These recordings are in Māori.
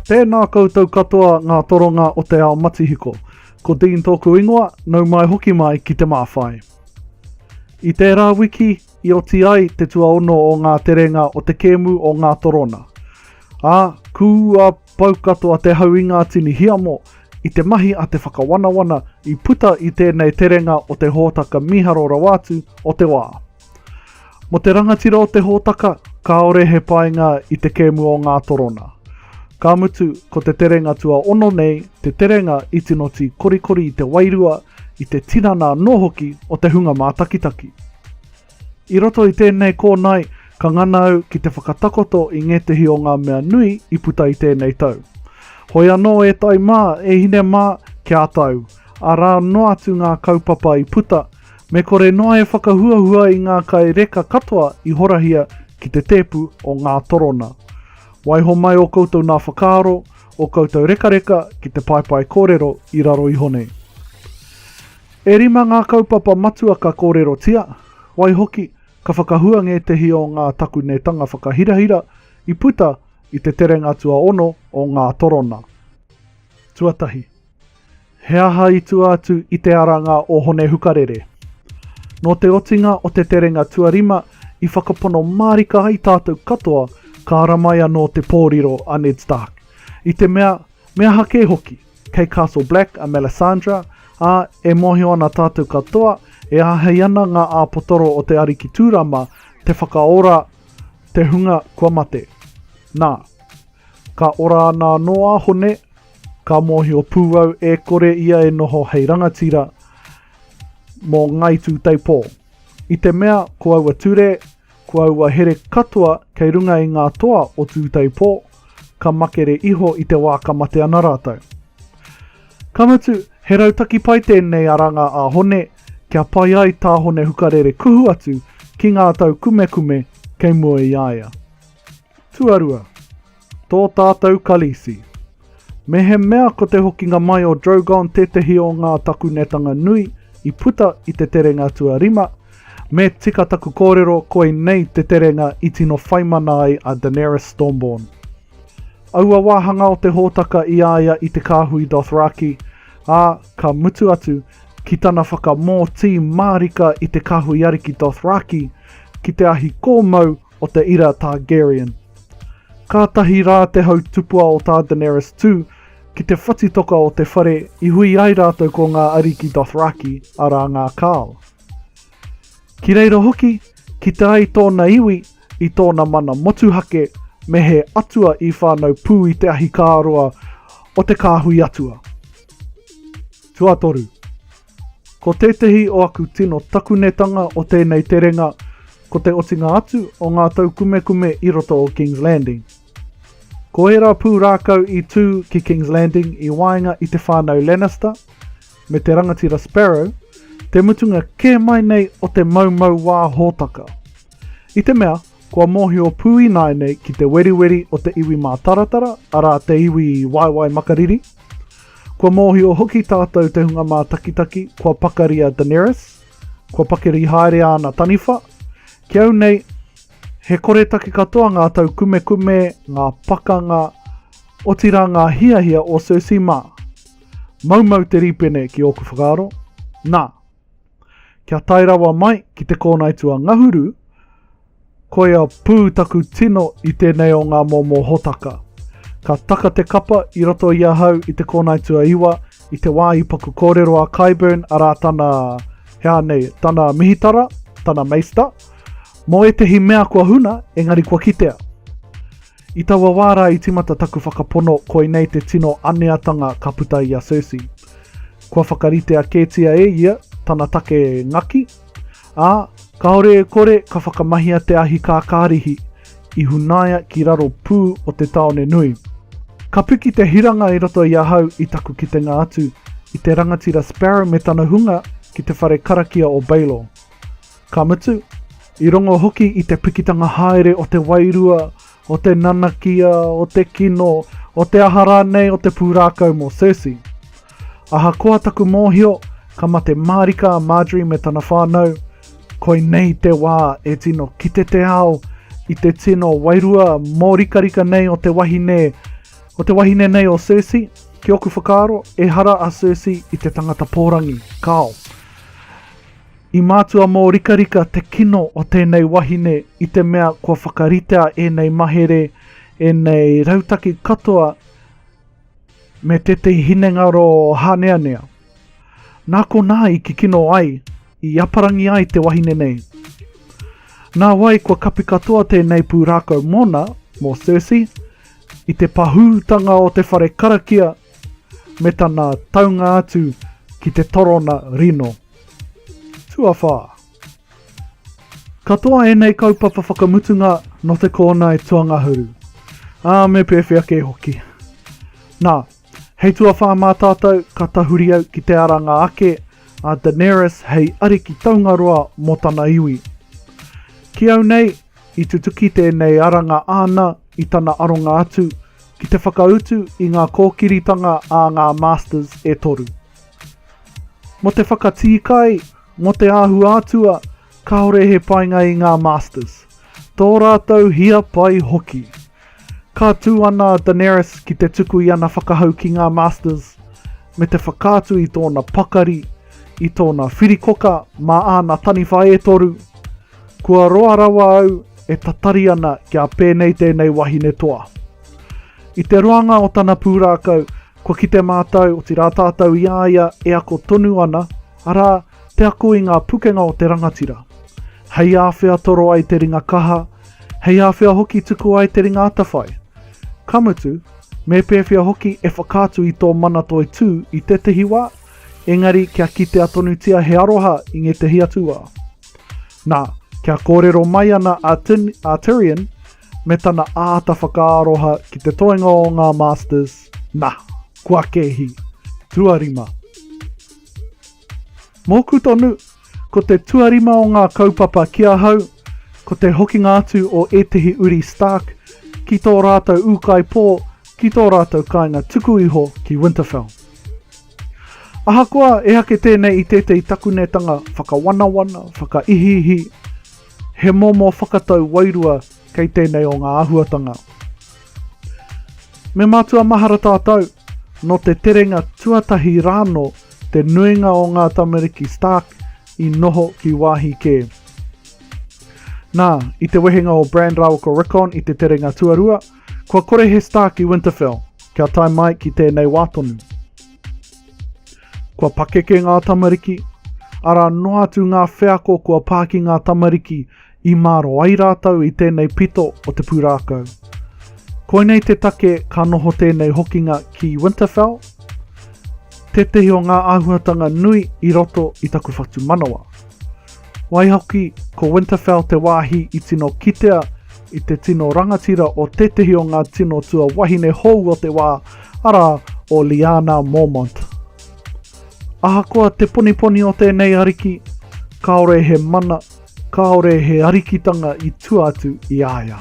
Tēnā koutou katoa Ngā Torona o te ao matihiko. Ko Dean tōku ingoa, nau mai hoki mai ki te mawhai. I tērā wiki, i oti ai te tuaono o ngā Terenga o te Kēmu o Ngā Torona. Kua pau katoa te hau i ngā tini hiamo, i te mahi a te whakawanawana, i puta i tēnei Terenga o te hōtaka miharo rawatu o te wā. Mo te rangatira o te hōtaka, kāore he paenga i te Kēmu o Ngā Torona. Ka mutu ko te Terenga tuaono nei, te Terenga i tinoti korikori i te wairua, i te tinana nohoki o te hunga mātakitaki. I roto i tēnei kōnae, ka nganau ki te whakatakoto i Ētehi o ngā mea nui i puta i tēnei tau. Hoi anō e tai mā, e hine mā, kia tau. A rā noa atu ngā kaupapa i puta, me kore noa e whakahuahua i ngā kai reka katoa i horahia ki te tepu o Ngā Torona. Waiho mai o koutou nā whakaaro, o koutou reka ki te paepae kōrero i raro i honei. E rima ngā kaupapa matua ka kōrero tia, wai hoki ka whakahua Ētehi o ngā takunetanga whakahirahira i puta i te Terenga tuaono o Ngā Torona. Tuatahi. He aha i tua atu i te aranga o hone hukarere. No te otinga o te Terenga tuarima i whakapono marika ai tātou katoa ka ramaia no te pōriro a Ned Stark. I te mea hake hoki, kei Castle Black a Melisandre, e mōhio ana tātou katoa, e ahei ana ngā āpotoro o te ariki tūrama, te whakaora, te hunga kua mate. Nā, ka ora ana noa hone, ka mōhio pūau e kore ia e noho hei rangatira mō ngai tū teipō. I te mea, ko aua ture, ko aua here katoa kei runga i ngā toa o tūtei pō, ka makere iho i te wā ka mate ana rātou. Ka mutu, he rautaki pai tēnei aranga a hone, kia pai ai tā hone hukarere kuhu atu ki ngā tau kume kei mua i aia. Tuarua, tō tātou kalisi. Mehemea ko te hokinga mai o Drogon tētehi o ngā takunetanga nui i puta i te Terenga tuarima, me tika taku kōrero koe nei te Terenga i tino whaimana ai a Daenerys Stormborn. Aua wāhanga o te hōtaka i aia i te kāhui Dothraki, ka mutu atu ki tana whakamōti mārika i te kāhui ariki Dothraki ki te ahi kōmau o te ira Targaryen. Kātahi rā te hau tupua o tā Daenerys tū ki te whatitoka o te whare i hui ai rātou ko ngā ariki Dothraki a rā ngā kāo. Ki reira hoki, ki te ai tōna iwi i tōna mana motuhake me he atua i whānau pū i te ahi kāroa o te kāhui atua. Tuatoru. Ko tētehi o aku tino takunetanga o tēnei Terenga, ko te otinga atu o ngā tau kume i roto o King's Landing. Ko era pū rākau i tū ki King's Landing i wainga i te whānau Lannister, me te rangatira Sparrow, te mutunga kē mai nei o te maumau wā hōtaka. I te mea, kua mōhio pūi nai nei ki te weriweri o te iwi mā taratara, arā te iwi waiwai makariri. Kua mōhio hoki tātou te hunga mātakitaki, kua pakaria Daenerys, kua pakiri haere ana taniwha. Ki au nei, he koretaki katoa ngā tau kume, ngā pakanga, o tira ngā hiahia o Cersei mā. Maumau te ripene ki oku whakaaro. Nā. Kia tairawa mai ki te kōnae tua ngahuru, koe a pūtaku tino i tēnei o ngā momo hōtaka. Ka taka te kapa i roto i ahau i te kōnae tua iwa, i te wā i paku kōrero a Qyburn, arā tana mihitara, tana meista, mō Ētehi mea kua huna, engari kua kitea. I taua wāra i timata taku whakapono koe nei te tino aneatanga ka puta i a Cersei. Kua whakarite a kētia e ia, tana take ngaki, kāore e kore ka whakamahia te ahi kākārihi i hunaia ki raro pū o te taone nui. Ka piki te hiranga i roto i ahau i taku ki te ngā atu i te rangatira Sparrow me tana hunga ki te whare karakia o Baelor. Ka mutu, i rongo hoki i te pikitanga haere o te wairua, o te nanakia, o te kino, o te ahara nei o te pūrākau mō Cersei. Aha koa taku mōhio, ka mate marika a Marjorie me tana whānau, koe nei te wā e tino ki te ao, i te tino wairua mō rikarika nei o te wahine O te wahine nei o Cersei, ki oku whakaaro, e hara a Cersei i te tangata pōrangi, kao. I mātua mō rikarika te kino o tēnei wahine i te mea kua whakaritea e nei mahere, e nei rautaki katoa me tētehi hinengaro hāneanea. Nā ko nā i ki kino ai, i aparangi ai te wahine nei. Nā wai kua kapi katoa tēnei pūrākau mona, mō Cersei, i te pahūtanga o te whare karakia, me tana taunga atu ki te torona rino. Tua whā. Katoa e nei kaupapa whakamutunga no te kōnae tuangahuru. Me pewhia ke hoki. Nā, hei tua whā mā tātou ka tahuri au ki te aranga ake a Daenerys hei ariki taungaroa mō tana iwi. Ki au nei, i tutuki tēnei aranga āna i tana aronga atu ki te whakautu i ngā kōkiritanga a ngā Masters e toru. Mo te whakatīkai, mo te āhu ātua, kāore he painga i ngā Masters. Tō rātou hia pai hoki. Ka tū ana Daenerys ki te tuku i ana whakahau ki ngā Masters, me te whakātu i tōna pakari, i tōna whirikoka, mā āna taniwha e toru. Kua roa rawa au e tatari ana kia pēnei tēnei wahine toa. I te ruanga o tana pūrākau, kua ki te mātau o te rātātau i aia e ako tonu ana, arā te ako i ngā pukenga o te rangatira. Hei āwhia toro ai te ringa kaha, hei āwhia hoki tuku ai te ringa atawhai. Kamutu, me pewhia hoki e whakātu i tō mana toi tū i tētehi wā, engari kia kite atonutia he aroha i Ētehi atua. Nā, kia kōrero mai ana a Tyrion, me tana āta whakaaroha ki te toenga o ngā Masters, nā, kua kehi, tuarima. Mōku tonu, ko te tuarima o ngā kaupapa kia hau, ko te hokinga atu o Ētehi uri Stark, ki tō rātou ukai pō, ki tō rātou kāinga tuku iho ki Winterfell. Ahakoa e hake tēnei i tētei takunetanga whakawanawana, whakaihihi, he momo whakatau wairua kei tēnei o ngā ahuatanga. Me mātua mahara tātou, no te terenga tuatahi rāno, te nuinga o ngā tamariki Stark i noho ki wāhi kē. Nā, i te wehenga o Bran Rāua ko Rickon i te terenga tuarua, kua kore he Stark i Winterfell, kia tai mai ki tēnei wātonu. Kua pakeke ngā tamariki, ara noa atu ngā wheako kua pāki ngā tamariki i māro ai rātau i tēnei pito o te pūrākau. Koinei te take ka noho tēnei hokinga ki Winterfell, tētehi o ngā āhuatanga nui i roto i taku whatu manawa. Waihoki ko Winterfell te wāhi i tino kitea i te tino rangatira o tētehi o ngā tino tua wahine hou o te wā ara o Lyanna Mormont. Ahakoa te poniponi o tēnei ariki, kāore he mana, kāore he arikitanga i tuatu i aia.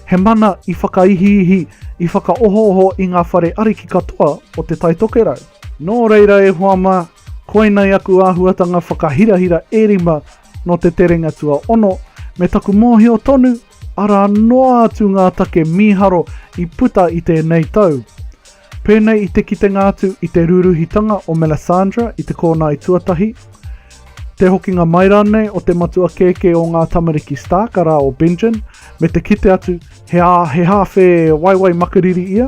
He mana i whakaihihi, i whakaohoho i ngā whare ariki katoa o te taitokerau. Nō reira e huama, koinei aku āhuatanga whakahirahira e rima no te terenga tuaono, me taku mōhio tonu, ara noa atu ngā take miharo i puta i tēnei tau. Pēnei i te kitenga atu i te ruruhitanga o Melisandre i te kōnae tuatahi, te hokinga mai rānei o te matua keke o ngā tamariki Stark ara o Benjen, me te kite atu he hawhe waiwai makariri ia.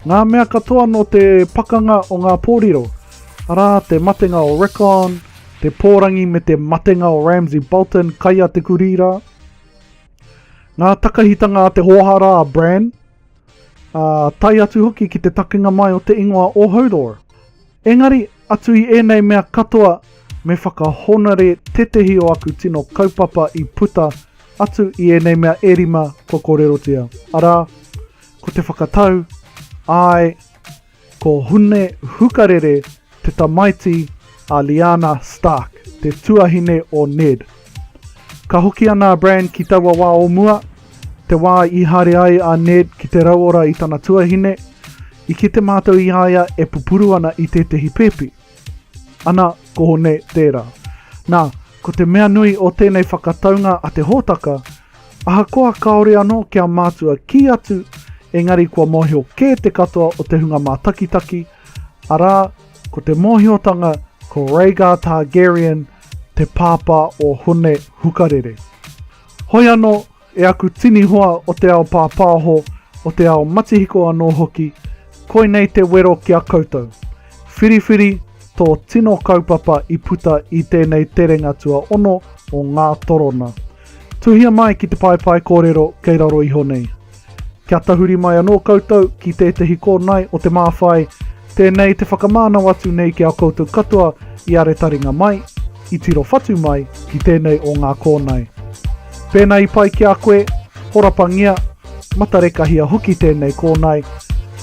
Ngā mea katoa no te pakanga o ngā pōrero, ara te matenga o Rickon, te pōrangi me te matenga o Ramsay Bolton kai a te kurira. Ngā takahitanga a te hohara a Bran, tai atu hoki ki te takinga mai o te ingoa o Hodor. Engari, atu i enei mea katoa me whakahonare tētehi o aku tino kaupapa i puta atu i enei mea erima ko kōrerotia. Ara, ko te whakatau, ai, ko hune hukarere te tamaiti a Lyanna Stark, te tuahine o Ned. Ka hoki ana Bran ki taua wā o mua, te wā i hare ai a Ned ki te rauora i tana tuahine, i ki te mātou i aia e pupuru ana i tētehi pepi. Ana ko hone tērā. Nā, ko te mea nui o tēnei whakataunga a te hōtaka, ahakoa kāore anō kia mātua ki atu engari kua mōhio kē te katoa o te hunga mātakitaki, arā ko te mōhiotanga ko Rhaegar Targaryen, te pāpā o hone hukarere. Hoi anō e aku tini hoa o te ao pāpāho, o te ao matihiko anō hoki, koinei te wero ki a koutou. Whiriwhiri tō tino kaupapa I puta I tēnei terenga tuaono o Ngā Torona. Tuhia mai ki te paepae kōrero kei raro iho nei. Kia tahuri mai anō koutou ki tētehi kōnae o te mawhai, tēnei te whakamānau atu nei ki a koutou katoa I are taringa mai, I tiro whatu mai ki tēnei o ngā kōnae. Pēnei pai ki a koe, horapangia, matareka hoki tēnei kōnae,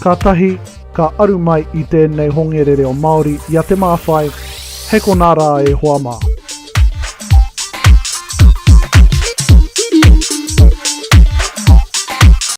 ka tahi, ka aru mai I tēnei hongerere o Māori I a te mawhai, he ko nā rā e hoa mā.